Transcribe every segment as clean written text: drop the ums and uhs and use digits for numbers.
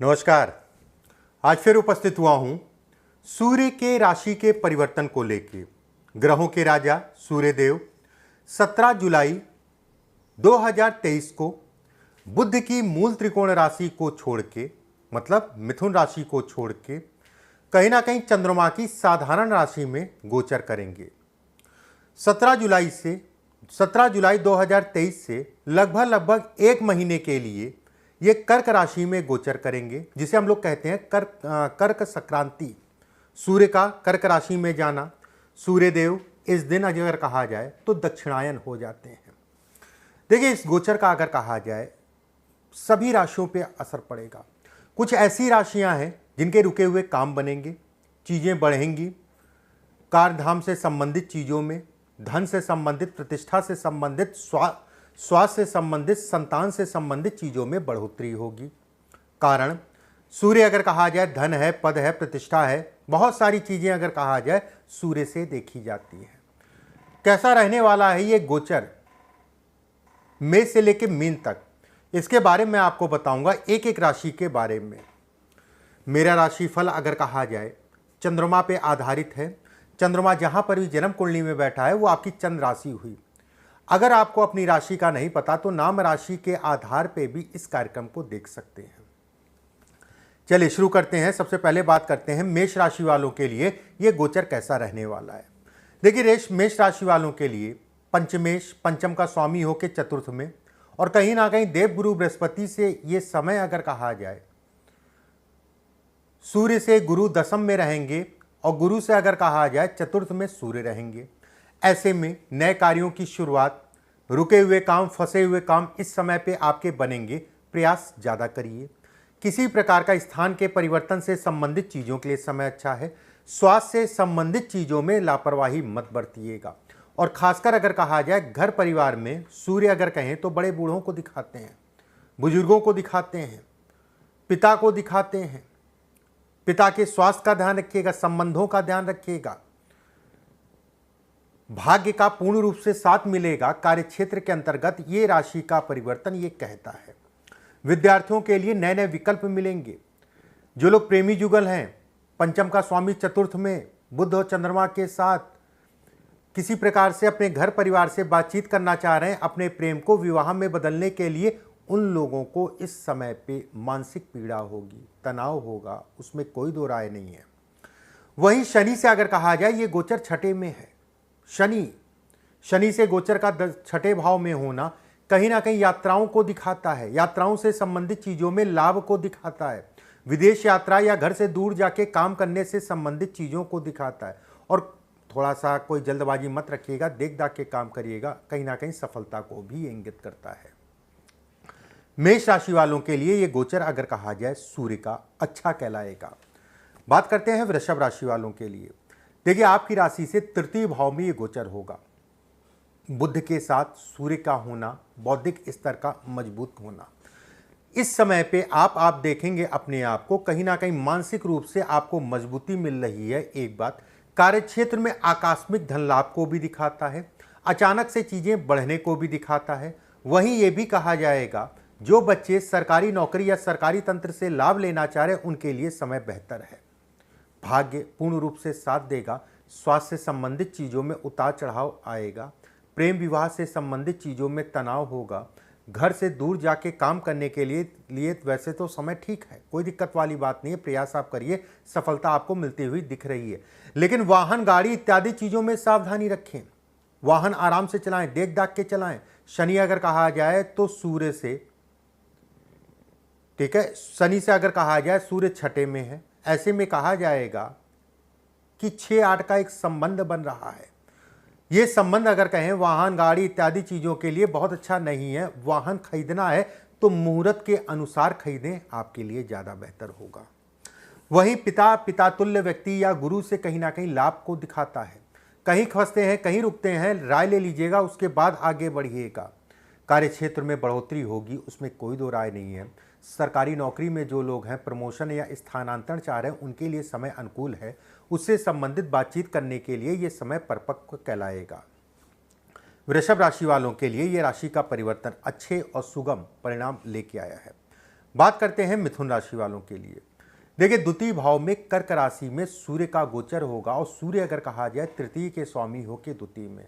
नमस्कार। आज फिर उपस्थित हुआ हूं सूर्य के राशि के परिवर्तन को लेके। ग्रहों के राजा सूर्यदेव 17 जुलाई 2023 को बुध की मूल त्रिकोण राशि को छोड़ के, मतलब मिथुन राशि को छोड़ के कहीं ना कहीं चंद्रमा की साधारण राशि में गोचर करेंगे। 17 जुलाई 2023 से लगभग एक महीने के लिए ये कर्क राशि में गोचर करेंगे, जिसे हम लोग कहते हैं कर्क संक्रांति। सूर्य का कर्क राशि में जाना, सूर्यदेव इस दिन अगर कहा जाए तो दक्षिणायन हो जाते हैं। देखिए, इस गोचर का अगर कहा जाए सभी राशियों पे असर पड़ेगा। कुछ ऐसी राशियां हैं जिनके रुके हुए काम बनेंगे, चीज़ें बढ़ेंगी, कार्यधाम से संबंधित चीज़ों में, धन से संबंधित, प्रतिष्ठा से संबंधित, स्वास्थ्य से संबंधित, संतान से संबंधित चीज़ों में बढ़ोतरी होगी। कारण सूर्य अगर कहा जाए धन है, पद है, प्रतिष्ठा है, बहुत सारी चीज़ें अगर कहा जाए सूर्य से देखी जाती हैं। कैसा रहने वाला है ये गोचर मेष से लेकर मीन तक, इसके बारे में आपको बताऊंगा एक एक राशि के बारे में। मेरा राशिफल अगर कहा जाए चंद्रमा पे आधारित है। चंद्रमा जहां पर भी जन्म कुंडली में बैठा है वो आपकी चंद्र राशि हुई। अगर आपको अपनी राशि का नहीं पता तो नाम राशि के आधार पे भी इस कार्यक्रम को देख सकते हैं। चलिए शुरू करते हैं। सबसे पहले बात करते हैं मेष राशि वालों के लिए ये गोचर कैसा रहने वाला है। देखिए, मेष राशि वालों के लिए पंचमेश, पंचम का स्वामी होकर चतुर्थ में, और कहीं ना कहीं देवगुरु बृहस्पति से ये समय अगर कहा जाए, सूर्य से गुरु दशम में रहेंगे और गुरु से अगर कहा जाए चतुर्थ में सूर्य रहेंगे। ऐसे में नए कार्यों की शुरुआत, रुके हुए काम, फंसे हुए काम इस समय पे आपके बनेंगे। प्रयास ज़्यादा करिए। किसी प्रकार का स्थान के परिवर्तन से संबंधित चीज़ों के लिए समय अच्छा है। स्वास्थ्य से संबंधित चीज़ों में लापरवाही मत बरतिएगा। और खासकर अगर कहा जाए घर परिवार में सूर्य अगर कहें तो बड़े बूढ़ों को दिखाते हैं, बुजुर्गों को दिखाते हैं, पिता को दिखाते हैं। पिता के स्वास्थ्य का ध्यान रखिएगा, संबंधों का ध्यान रखिएगा। भाग्य का पूर्ण रूप से साथ मिलेगा। कार्यक्षेत्र के अंतर्गत ये राशि का परिवर्तन ये कहता है। विद्यार्थियों के लिए नए नए विकल्प मिलेंगे। जो लोग प्रेमी जुगल हैं, पंचम का स्वामी चतुर्थ में बुध और चंद्रमा के साथ किसी प्रकार से अपने घर परिवार से बातचीत करना चाह रहे हैं, अपने प्रेम को विवाह में बदलने के लिए, उन लोगों को इस समय पे मानसिक पीड़ा होगी, तनाव होगा, उसमें कोई दो राय नहीं है। वहीं शनि से अगर कहा जाए ये गोचर छठे में है। शनि से गोचर का छठे भाव में होना कहीं ना कहीं यात्राओं को दिखाता है, यात्राओं से संबंधित चीज़ों में लाभ को दिखाता है। विदेश यात्रा या घर से दूर जाके काम करने से संबंधित चीज़ों को दिखाता है। और थोड़ा सा कोई जल्दबाजी मत रखिएगा, देख दाख के काम करिएगा, कहीं ना कहीं सफलता को भी इंगित करता है। मेष राशि वालों के लिए ये गोचर अगर कहा जाए सूर्य का अच्छा कहलाएगा। बात करते हैं वृषभ राशि वालों के लिए। देखिए, आपकी राशि से तृतीय भाव में ये गोचर होगा। बुध के साथ सूर्य का होना, बौद्धिक स्तर का मजबूत होना, इस समय पे आप देखेंगे अपने आप को कहीं ना कहीं मानसिक रूप से आपको मजबूती मिल रही है। एक बात, कार्यक्षेत्र में आकस्मिक धन लाभ को भी दिखाता है, अचानक से चीज़ें बढ़ने को भी दिखाता है। वहीं ये भी कहा जाएगा जो बच्चे सरकारी नौकरी या सरकारी तंत्र से लाभ लेना चाह रहे हैं उनके लिए समय बेहतर है। भाग्य पूर्ण रूप से साथ देगा। स्वास्थ्य से संबंधित चीज़ों में उतार चढ़ाव आएगा। प्रेम विवाह से संबंधित चीज़ों में तनाव होगा। घर से दूर जाके काम करने के लिए वैसे तो समय ठीक है, कोई दिक्कत वाली बात नहीं है। प्रयास आप करिए, सफलता आपको मिलती हुई दिख रही है। लेकिन वाहन, गाड़ी इत्यादि चीज़ों में सावधानी रखें। वाहन आराम से चलाएं, देख दाख के चलाएं। शनि अगर कहा जाए तो सूर्य से, ठीक है, शनि से अगर कहा जाए सूर्य छठे में है। ऐसे में कहा जाएगा कि 6-8 का एक संबंध बन रहा है। ये संबंध अगर कहें वाहन, गाड़ी इत्यादि चीज़ों के लिए बहुत अच्छा नहीं है। वाहन खरीदना है तो मुहूर्त के अनुसार खरीदें, आपके लिए ज़्यादा बेहतर होगा। वहीं पितातुल्य व्यक्ति या गुरु से कहीं ना कहीं लाभ को दिखाता है। कहीं फंसते हैं, कहीं रुकते हैं, राय ले लीजिएगा, उसके बाद आगे बढ़िएगा। कार्यक्षेत्र में बढ़ोतरी होगी, उसमें कोई दो राय नहीं है। सरकारी नौकरी में जो लोग हैं, प्रमोशन या स्थानांतरण चाह रहे हैं, उनके लिए समय अनुकूल है। उससे संबंधित बातचीत करने के लिए ये समय परिपक्व कहलाएगा। वृषभ राशि वालों के लिए ये राशि का परिवर्तन अच्छे और सुगम परिणाम लेके आया है। बात करते हैं मिथुन राशि वालों के लिए। देखिए, द्वितीय भाव में कर्क राशि में सूर्य का गोचर होगा और सूर्य अगर कहा जाए तृतीय के स्वामी होकर द्वितीय में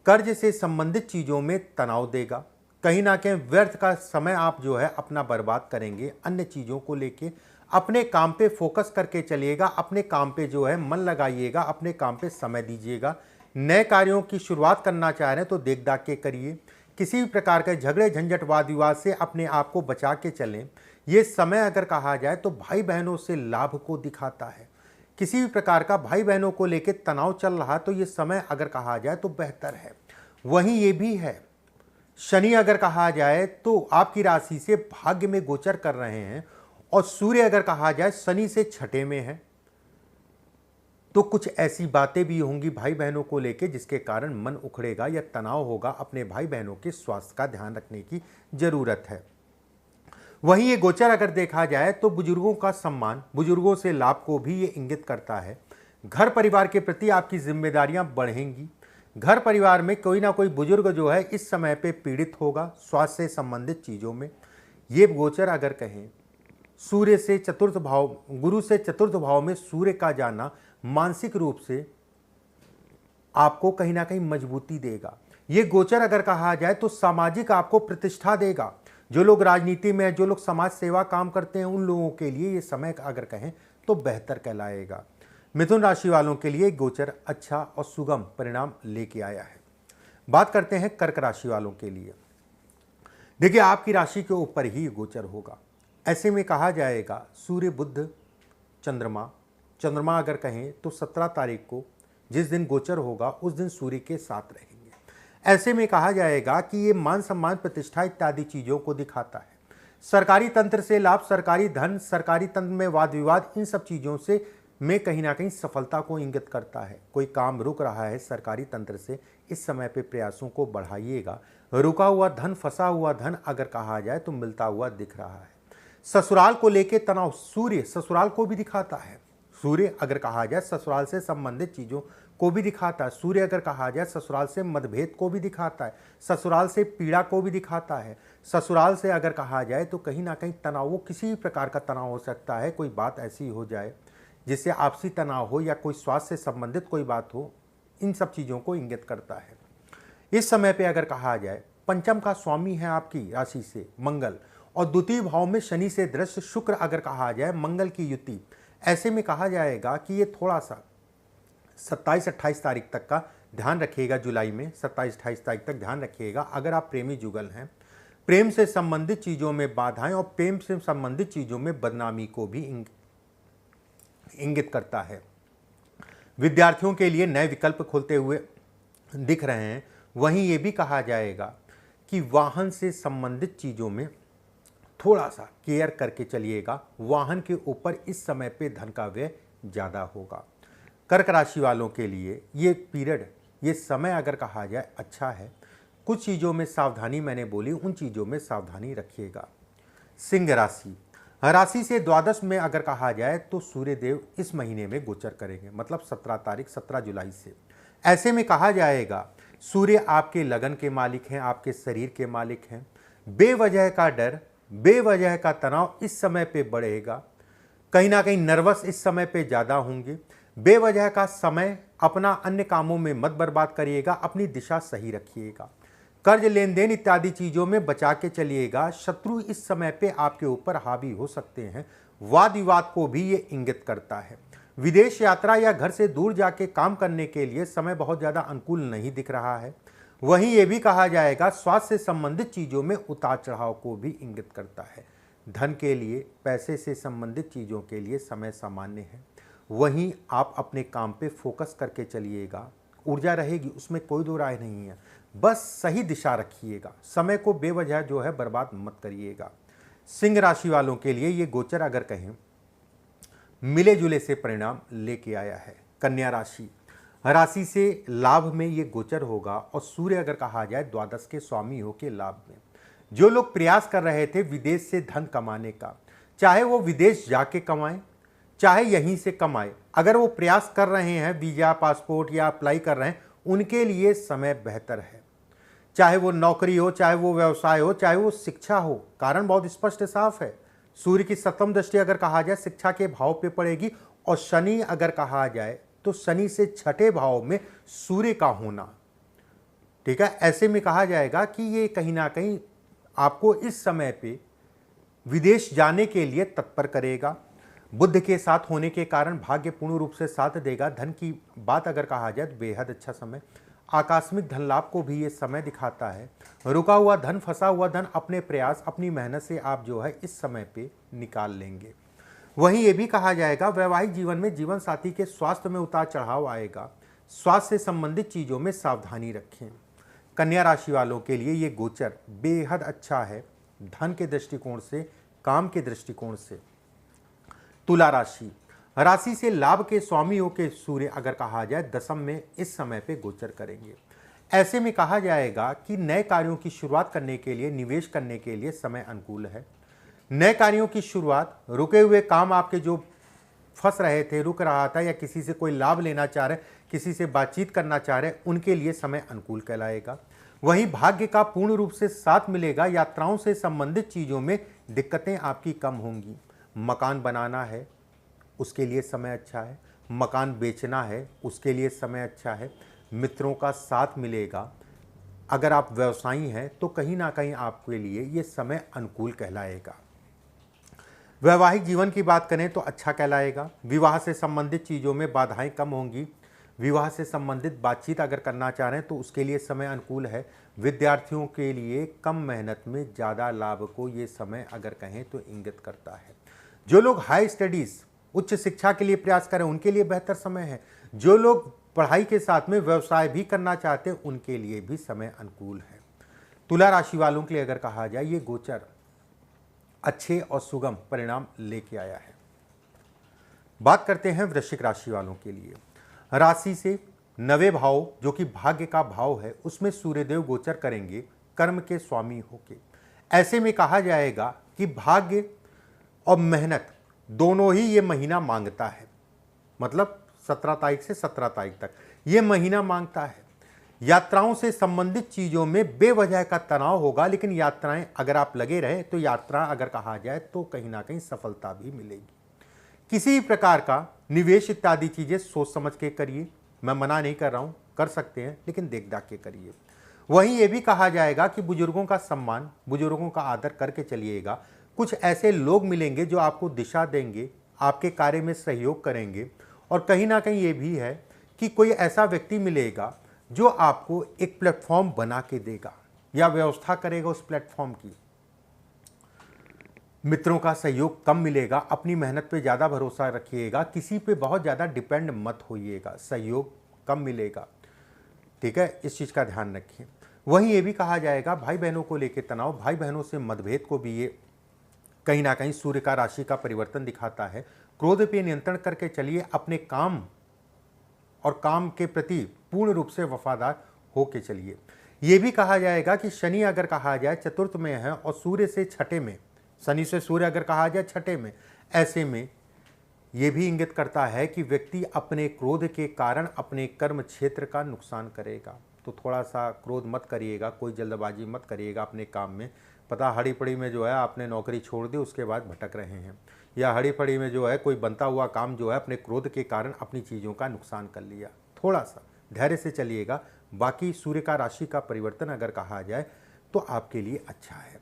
कर्ज से संबंधित चीजों में तनाव देगा। कहीं ना कहीं व्यर्थ का समय आप जो है अपना बर्बाद करेंगे। अन्य चीजों को लेके अपने काम पे फोकस करके चलिएगा, अपने काम पे जो है मन लगाइएगा, अपने काम पे समय दीजिएगा। नए कार्यों की शुरुआत करना चाह रहे हैं तो देख दाख के करिए। किसी भी प्रकार के झगड़े झंझट वाद विवाद से अपने आप को बचा के चलें। ये समय अगर कहा जाए तो भाई बहनों से लाभ को दिखाता है। किसी भी प्रकार का भाई बहनों को लेकर तनाव चल रहा तो ये समय अगर कहा जाए तो बेहतर है। वहीं ये भी है, शनि अगर कहा जाए तो आपकी राशि से भाग्य में गोचर कर रहे हैं और सूर्य अगर कहा जाए शनि से छठे में है, तो कुछ ऐसी बातें भी होंगी भाई बहनों को लेकर जिसके कारण मन उखड़ेगा या तनाव होगा। अपने भाई बहनों के स्वास्थ्य का ध्यान रखने की जरूरत है। वहीं ये गोचर अगर देखा जाए तो बुजुर्गों का सम्मान, बुजुर्गों से लाभ को भी ये इंगित करता है। घर परिवार के प्रति आपकी जिम्मेदारियां बढ़ेंगी। घर परिवार में कोई ना कोई बुजुर्ग जो है इस समय पे पीड़ित होगा स्वास्थ्य से संबंधित चीज़ों में। ये गोचर अगर कहें सूर्य से चतुर्थ भाव, गुरु से चतुर्थ भाव में सूर्य का जाना मानसिक रूप से आपको कहीं ना कहीं मजबूती देगा। ये गोचर अगर कहा जाए तो सामाजिक आपको प्रतिष्ठा देगा। जो लोग राजनीति में, जो लोग समाज सेवा काम करते हैं, उन लोगों के लिए ये समय अगर कहें तो बेहतर कहलाएगा। मिथुन राशि वालों के लिए गोचर अच्छा और सुगम परिणाम लेके आया है। बात करते हैं कर्क राशि वालों के लिए। देखिए, आपकी राशि के ऊपर ही गोचर होगा। ऐसे में कहा जाएगा सूर्य बुध चंद्रमा अगर कहें तो 17 तारीख को जिस दिन गोचर होगा उस दिन सूर्य के साथ रहेंगे। ऐसे में कहा जाएगा कि ये मान सम्मान, प्रतिष्ठा इत्यादि चीज़ों को दिखाता है। सरकारी तंत्र से लाभ, सरकारी धन, सरकारी तंत्र में वाद विवाद, इन सब चीज़ों से में कहीं ना कहीं सफलता को इंगित करता है। कोई काम रुक रहा है सरकारी तंत्र से, इस समय पे प्रयासों को बढ़ाइएगा। रुका हुआ धन, फंसा हुआ धन अगर कहा जाए तो मिलता हुआ दिख रहा है। ससुराल को लेके तनाव, सूर्य ससुराल को भी दिखाता है। सूर्य अगर कहा जाए ससुराल से संबंधित चीज़ों को भी दिखाता है। सूर्य अगर कहा जाए ससुराल से मतभेद को भी दिखाता है, ससुराल से पीड़ा को भी दिखाता है। ससुराल से अगर कहा जाए तो कहीं ना कहीं तनाव, वो किसी भी प्रकार का तनाव हो सकता है। कोई बात ऐसी हो जाए जिससे आपसी तनाव हो या कोई स्वास्थ्य से संबंधित कोई बात हो, इन सब चीज़ों को इंगित करता है। इस समय पे अगर कहा जाए पंचम का स्वामी है आपकी राशि से मंगल और द्वितीय भाव में शनि से दृश्य शुक्र अगर कहा जाए मंगल की युति। ऐसे में कहा जाएगा कि ये थोड़ा सा 27-28 तारीख तक का ध्यान रखिएगा। जुलाई में 27-28 तारीख तक ध्यान रखिएगा। अगर आप प्रेमी जुगल हैं, प्रेम से संबंधित चीज़ों में बाधाएं और प्रेम से संबंधित चीज़ों में बदनामी को भी इंगित करता है। विद्यार्थियों के लिए नए विकल्प खुलते हुए दिख रहे हैं। वहीं ये भी कहा जाएगा कि वाहन से संबंधित चीज़ों में थोड़ा सा केयर करके चलिएगा। वाहन के ऊपर इस समय पे धन का व्यय ज़्यादा होगा। कर्क राशि वालों के लिए ये पीरियड, ये समय अगर कहा जाए अच्छा है। कुछ चीज़ों में सावधानी मैंने बोली, उन चीज़ों में सावधानी रखिएगा। सिंह राशि से द्वादश में अगर कहा जाए तो सूर्यदेव इस महीने में गोचर करेंगे, मतलब 17 जुलाई से। ऐसे में कहा जाएगा सूर्य आपके लगन के मालिक हैं, आपके शरीर के मालिक हैं। बेवजह का डर, बेवजह का तनाव इस समय पे बढ़ेगा। कहीं ना कहीं नर्वस इस समय पे ज़्यादा होंगे। बेवजह का समय अपना अन्य कामों में मत बर्बाद करिएगा। अपनी दिशा सही रखिएगा। कर्ज लेन देन इत्यादि चीज़ों में बचा के चलिएगा। शत्रु इस समय पे आपके ऊपर हावी हो सकते हैं। वाद विवाद को भी ये इंगित करता है। विदेश यात्रा या घर से दूर जाके काम करने के लिए समय बहुत ज़्यादा अनुकूल नहीं दिख रहा है। वहीं ये भी कहा जाएगा स्वास्थ्य से संबंधित चीज़ों में उतार चढ़ाव को भी इंगित करता है। धन के लिए, पैसे से संबंधित चीज़ों के लिए समय सामान्य है। वहीं आप अपने काम पे फोकस करके चलिएगा। ऊर्जा रहेगी, उसमें कोई दो राय नहीं है। बस सही दिशा रखिएगा। समय को बेवजह जो है बर्बाद मत करिएगा। सिंह राशि वालों के लिए ये गोचर अगर कहें मिले जुले से परिणाम लेके आया है। कन्या राशि से लाभ में ये गोचर होगा और सूर्य अगर कहा जाए द्वादश के स्वामी हो के लाभ में। जो लोग प्रयास कर रहे थे विदेश से धन कमाने का, चाहे वो विदेश जाके कमाएं चाहे यहीं से कमाएं, अगर वो प्रयास कर रहे हैं वीजा, पासपोर्ट या अप्लाई कर रहे हैं, उनके लिए समय बेहतर है। चाहे वो नौकरी हो, चाहे वो व्यवसाय हो, चाहे वो शिक्षा हो, कारण बहुत स्पष्ट साफ है। सूर्य की सप्तम दृष्टि अगर कहा जाए शिक्षा के भाव पे पड़ेगी, और शनि अगर कहा जाए तो शनि से छठे भाव में सूर्य का होना, ठीक है। ऐसे में कहा जाएगा कि ये कहीं ना कहीं आपको इस समय पे विदेश जाने के लिए तत्पर करेगा। बुध के साथ होने के कारण भाग्य पूर्ण रूप से साथ देगा। धन की बात अगर कहा जाए तो बेहद अच्छा समय, आकस्मिक धन लाभ को भी ये समय दिखाता है। रुका हुआ धन, फंसा हुआ धन अपने प्रयास, अपनी मेहनत से आप जो है इस समय पे निकाल लेंगे। वहीं ये भी कहा जाएगा वैवाहिक जीवन में जीवन साथी के स्वास्थ्य में उतार चढ़ाव आएगा। स्वास्थ्य से संबंधित चीज़ों में सावधानी रखें। कन्या राशि वालों के लिए ये गोचर बेहद अच्छा है, धन के दृष्टिकोण से, काम के दृष्टिकोण से। तुला राशि, राशि से लाभ के स्वामी के सूर्य अगर कहा जाए दशम में इस समय पे गोचर करेंगे। ऐसे में कहा जाएगा कि नए कार्यों की शुरुआत करने के लिए, निवेश करने के लिए समय अनुकूल है। नए कार्यों की शुरुआत, रुके हुए काम आपके जो फंस रहे थे, रुक रहा था, या किसी से कोई लाभ लेना चाह रहे, किसी से बातचीत करना चाह रहे, उनके लिए समय अनुकूल कहलाएगा। वहीं भाग्य का पूर्ण रूप से साथ मिलेगा। यात्राओं से संबंधित चीज़ों में दिक्कतें आपकी कम होंगी। मकान बनाना है उसके लिए समय अच्छा है, मकान बेचना है उसके लिए समय अच्छा है। मित्रों का साथ मिलेगा। अगर आप व्यवसायी हैं तो कहीं ना कहीं आपके लिए ये समय अनुकूल कहलाएगा। वैवाहिक जीवन की बात करें तो अच्छा कहलाएगा। विवाह से संबंधित चीज़ों में बाधाएं कम होंगी। विवाह से संबंधित बातचीत अगर करना चाह रहे हैं तो उसके लिए समय अनुकूल है। विद्यार्थियों के लिए कम मेहनत में ज़्यादा लाभ को ये समय अगर कहें तो इंगित करता है। जो लोग हाई स्टडीज़, उच्च शिक्षा के लिए प्रयास करें उनके लिए बेहतर समय है। जो लोग पढ़ाई के साथ में व्यवसाय भी करना चाहते हैं उनके लिए भी समय अनुकूल है। तुला राशि वालों के लिए अगर कहा जाए ये गोचर अच्छे और सुगम परिणाम लेके आया है। बात करते हैं वृश्चिक राशि वालों के लिए। राशि से नवे भाव जो कि भाग्य का भाव है उसमें सूर्यदेव गोचर करेंगे कर्म के स्वामी होके। ऐसे में कहा जाएगा कि भाग्य और मेहनत दोनों ही ये महीना मांगता है। मतलब 17 तारीख से 17 तारीख तक ये महीना मांगता है। यात्राओं से संबंधित चीज़ों में बेवजह का तनाव होगा, लेकिन यात्राएं अगर आप लगे रहे तो यात्रा अगर कहा जाए तो कहीं ना कहीं सफलता भी मिलेगी। किसी प्रकार का निवेश इत्यादि चीज़ें सोच समझ के करिए। मैं मना नहीं कर रहा हूँ, कर सकते हैं, लेकिन देख दाख के करिए। वहीं ये भी कहा जाएगा कि बुजुर्गों का सम्मान, बुजुर्गों का आदर करके चलिएगा। कुछ ऐसे लोग मिलेंगे जो आपको दिशा देंगे, आपके कार्य में सहयोग करेंगे। और कहीं ना कहीं ये भी है कि कोई ऐसा व्यक्ति मिलेगा जो आपको एक प्लेटफॉर्म बना के देगा या व्यवस्था करेगा उस प्लेटफॉर्म की। मित्रों का सहयोग कम मिलेगा। अपनी मेहनत पे ज़्यादा भरोसा रखिएगा। किसी पे बहुत ज़्यादा डिपेंड मत होइएगा। सहयोग कम मिलेगा, ठीक है, इस चीज़ का ध्यान रखिए। वहीं ये भी कहा जाएगा भाई बहनों को लेकर तनाव, भाई बहनों से मतभेद को भी ये कहीं ना कहीं सूर्य का राशि का परिवर्तन दिखाता है। क्रोध पे नियंत्रण करके चलिए। अपने काम और काम के प्रति पूर्ण रूप से वफादार होके चलिए। ये भी कहा जाएगा कि शनि अगर कहा जाए चतुर्थ में है और सूर्य से छठे में, शनि से सूर्य अगर कहा जाए छठे में, ऐसे में ये भी इंगित करता है कि व्यक्ति अपने क्रोध के कारण अपने कर्म क्षेत्र का नुकसान करेगा। तो थोड़ा सा क्रोध मत करिएगा, कोई जल्दबाजी मत करिएगा अपने काम में। पता हड़ी पड़ी में जो है आपने नौकरी छोड़ दी, उसके बाद भटक रहे हैं, या हड़ी पड़ी में जो है कोई बनता हुआ काम जो है अपने क्रोध के कारण अपनी चीज़ों का नुकसान कर लिया। थोड़ा सा धैर्य से चलिएगा। बाकी सूर्य का राशि का परिवर्तन अगर कहा जाए तो आपके लिए अच्छा है।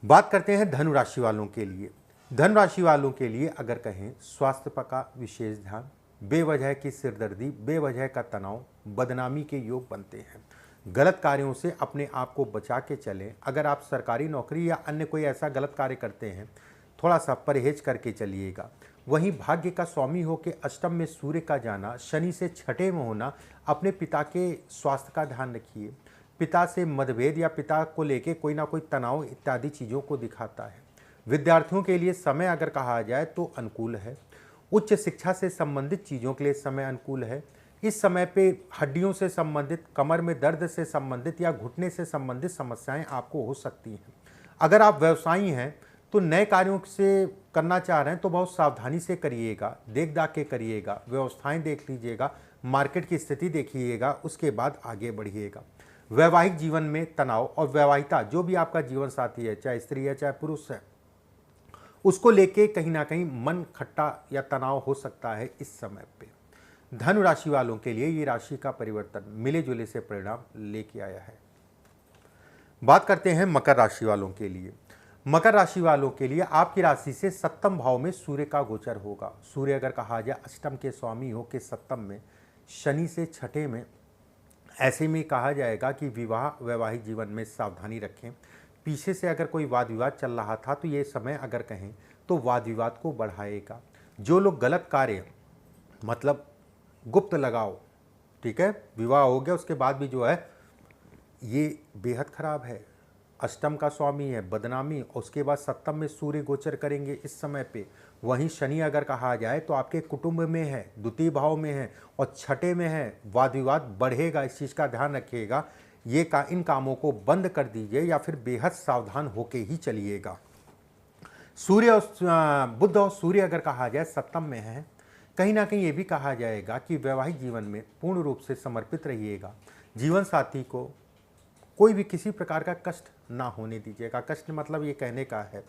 बात करते हैं धनु राशि वालों के लिए। धनु राशि वालों के लिए अगर कहें स्वास्थ्य का विशेष ध्यान, बेवजह की सिरदर्दी, बेवजह का तनाव, बदनामी के योग बनते हैं। गलत कार्यों से अपने आप को बचा के चलें। अगर आप सरकारी नौकरी या अन्य कोई ऐसा गलत कार्य करते हैं थोड़ा सा परहेज करके चलिएगा। वहीं भाग्य का स्वामी होकर अष्टम में सूर्य का जाना, शनि से छठे में होना, अपने पिता के स्वास्थ्य का ध्यान रखिए। पिता से मतभेद या पिता को लेके कोई ना कोई तनाव इत्यादि चीज़ों को दिखाता है। विद्यार्थियों के लिए समय अगर कहा जाए तो अनुकूल है। उच्च शिक्षा से संबंधित चीज़ों के लिए समय अनुकूल है। इस समय पे हड्डियों से संबंधित, कमर में दर्द से संबंधित या घुटने से संबंधित समस्याएं आपको हो सकती हैं। अगर आप व्यवसायी हैं तो नए कार्यों से करना चाह रहे हैं तो बहुत सावधानी से करिएगा, देख दाख के करिएगा, व्यवस्थाएं देख लीजिएगा, मार्केट की स्थिति देखिएगा, उसके बाद आगे बढ़िएगा। वैवाहिक जीवन में तनाव और वैवाहिकता, जो भी आपका जीवन साथी है, चाहे स्त्री है चाहे पुरुष है, उसको लेके कहीं ना कहीं मन खट्टा या तनाव हो सकता है इस समय पे। धनु राशि वालों के लिए ये राशि का परिवर्तन मिले जुले से परिणाम लेके आया है। बात करते हैं मकर राशि वालों के लिए। मकर राशि वालों के लिए आपकी राशि से सप्तम भाव में सूर्य का गोचर होगा। सूर्य अगर कहा जाए अष्टम के स्वामी हो के सप्तम में, शनि से छठे में, ऐसे में कहा जाएगा कि वैवाहिक जीवन में सावधानी रखें। पीछे से अगर कोई वाद विवाद चल रहा था तो ये समय अगर कहें तो वाद विवाद को बढ़ाएगा। जो लोग गलत कार्य मतलब गुप्त लगाओ, ठीक है, विवाह हो गया उसके बाद भी जो है ये बेहद खराब है। अष्टम का स्वामी है, बदनामी, उसके बाद सप्तम में सूर्य गोचर करेंगे इस समय पे। वहीं शनि अगर कहा जाए तो आपके कुटुंब में है, द्वितीय भाव में है और छठे में है, वाद विवाद बढ़ेगा। इस चीज़ का ध्यान रखिएगा। इन कामों को बंद कर दीजिए या फिर बेहद सावधान होके ही चलिएगा। सूर्य और बुध और सूर्य अगर कहा जाए सप्तम में है, कहीं ना कहीं ये भी कहा जाएगा कि वैवाहिक जीवन में पूर्ण रूप से समर्पित रहिएगा। जीवन साथी को कोई भी किसी प्रकार का कष्ट ना होने दीजिएगा। कष्ट मतलब ये कहने का है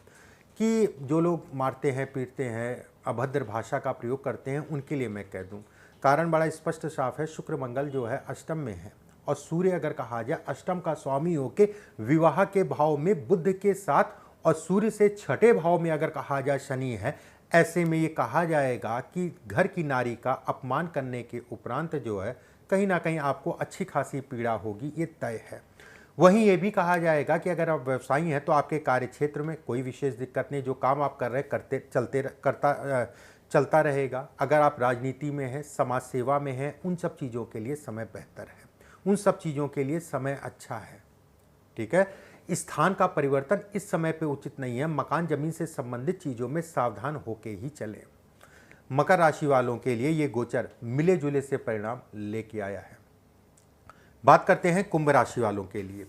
कि जो लोग मारते हैं, पीटते हैं, अभद्र भाषा का प्रयोग करते हैं, उनके लिए मैं कह दूं कारण बड़ा स्पष्ट साफ है। शुक्र मंगल जो है अष्टम में है और सूर्य अगर कहा जाए अष्टम का स्वामी होके विवाह के भाव में बुध के साथ, और सूर्य से छठे भाव में अगर कहा जाए शनि है। ऐसे में ये कहा जाएगा कि घर की नारी का अपमान करने के उपरांत जो है कहीं ना कहीं आपको अच्छी खासी पीड़ा होगी, ये तय है। वहीं ये भी कहा जाएगा कि अगर आप व्यवसायी हैं तो आपके कार्य क्षेत्र में कोई विशेष दिक्कत नहीं, जो काम आप कर रहे हैं चलता रहेगा। अगर आप राजनीति में हैं, समाज सेवा में हैं, उन सब चीज़ों के लिए समय बेहतर है, उन सब चीज़ों के लिए समय अच्छा है, ठीक है। स्थान का परिवर्तन इस समय पे उचित नहीं है। मकान जमीन से संबंधित चीज़ों में सावधान होके ही चलें। मकर राशि वालों के लिए ये गोचर मिले जुले से परिणाम लेके आया है। बात करते हैं कुंभ राशि वालों के लिए।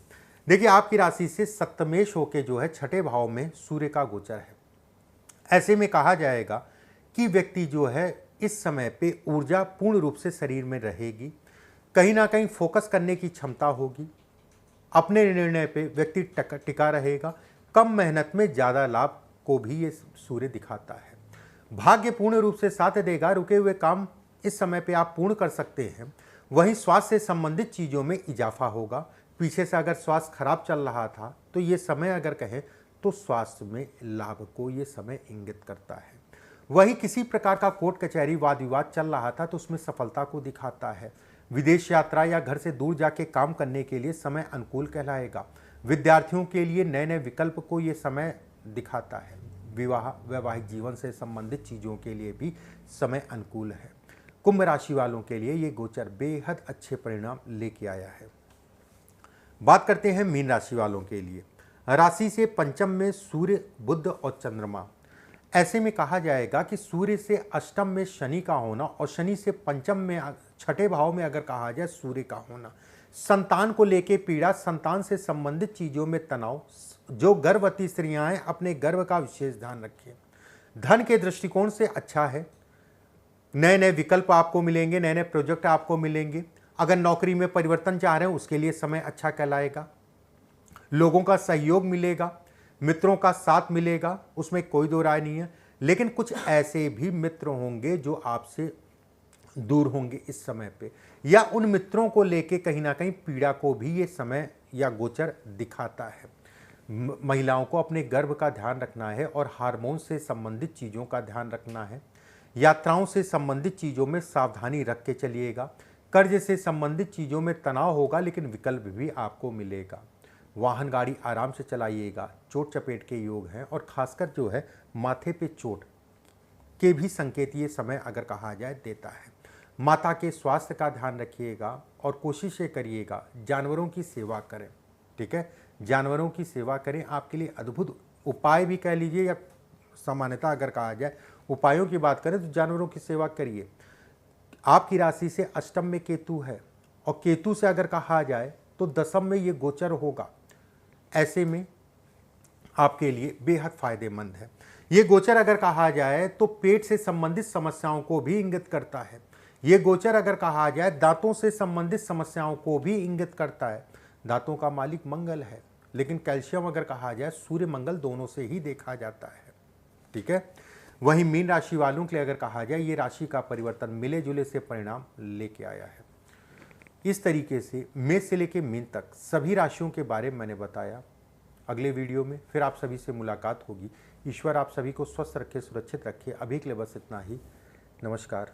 देखिए आपकी राशि से सप्तमेश होके जो है छठे भाव में सूर्य का गोचर है। ऐसे में कहा जाएगा कि व्यक्ति जो है इस समय पे ऊर्जा पूर्ण रूप से शरीर में रहेगी, कहीं ना कहीं फोकस करने की क्षमता होगी, अपने निर्णय पे व्यक्ति टिका रहेगा। कम मेहनत में ज़्यादा लाभ को भी ये सूर्य दिखाता है। भाग्य पूर्ण रूप से साथ देगा, रुके हुए काम इस समय पे आप पूर्ण कर सकते हैं। वहीं स्वास्थ्य से संबंधित चीज़ों में इजाफा होगा। पीछे से अगर स्वास्थ्य खराब चल रहा था तो ये समय अगर कहें तो स्वास्थ्य में लाभ को ये समय इंगित करता है। वहीं किसी प्रकार का कोर्ट कचहरी वाद विवाद चल रहा था तो उसमें सफलता को दिखाता है। विदेश यात्रा या घर से दूर जाके काम करने के लिए समय अनुकूल कहलाएगा। विद्यार्थियों के लिए नए नए विकल्प को ये समय दिखाता है। वैवाहिक जीवन से संबंधित चीज़ों के लिए भी समय अनुकूल है। कुंभ राशि वालों के लिए ये गोचर बेहद अच्छे परिणाम लेके आया है। बात करते हैं मीन राशि वालों के लिए। राशि से पंचम में सूर्य, बुध और चंद्रमा। ऐसे में कहा जाएगा कि सूर्य से अष्टम में शनि का होना और शनि से पंचम में छठे भाव में अगर कहा जाए सूर्य का होना, संतान को लेके पीड़ा, संतान से संबंधित चीज़ों में तनाव। जो गर्भवती स्त्रियां हैं अपने गर्भ का विशेष ध्यान रखें। धन के दृष्टिकोण से अच्छा है। नए नए विकल्प आपको मिलेंगे, नए नए प्रोजेक्ट आपको मिलेंगे। अगर नौकरी में परिवर्तन चाह रहे हैं उसके लिए समय अच्छा कहलाएगा। लोगों का सहयोग मिलेगा, मित्रों का साथ मिलेगा, उसमें कोई दो राय नहीं है। लेकिन कुछ ऐसे भी मित्र होंगे जो आपसे दूर होंगे इस समय पे, या उन मित्रों को लेके कहीं ना कहीं पीड़ा को भी ये समय या गोचर दिखाता है। महिलाओं को अपने गर्भ का ध्यान रखना है और हार्मोन से संबंधित चीज़ों का ध्यान रखना है। यात्राओं से संबंधित चीज़ों में सावधानी रख के चलिएगा। कर्ज से संबंधित चीज़ों में तनाव होगा लेकिन विकल्प भी आपको मिलेगा। वाहन गाड़ी आराम से चलाइएगा। चोट चपेट के योग हैं और खासकर जो है माथे पे चोट के भी संकेत ये समय अगर कहा जाए देता है। माता के स्वास्थ्य का ध्यान रखिएगा और कोशिशें करिएगा जानवरों की सेवा करें, ठीक है। जानवरों की सेवा करें, आपके लिए अद्भुत उपाय भी कह लीजिए, या सामान्यतः अगर कहा जाए उपायों की बात करें तो जानवरों की सेवा करिए। आपकी राशि से अष्टम में केतु है और केतु से अगर कहा जाए तो दशम में ये गोचर होगा। ऐसे में आपके लिए बेहद फायदेमंद है। ये गोचर अगर कहा जाए तो पेट से संबंधित समस्याओं को भी इंगित करता है। ये गोचर अगर कहा जाए दांतों से संबंधित समस्याओं को भी इंगित करता है। दांतों का मालिक मंगल है, लेकिन कैल्शियम अगर कहा जाए सूर्य मंगल दोनों से ही देखा जाता है। ठीक है। वहीं मीन राशि वालों के लिए अगर कहा जाए, ये राशि का परिवर्तन मिले जुले से परिणाम लेके आया है। इस तरीके से मेष से लेके मीन तक सभी राशियों के बारे में मैंने बताया। अगले वीडियो में फिर आप सभी से मुलाकात होगी। ईश्वर आप सभी को स्वस्थ रखे, सुरक्षित रखे। अभी के लिए बस इतना ही। नमस्कार।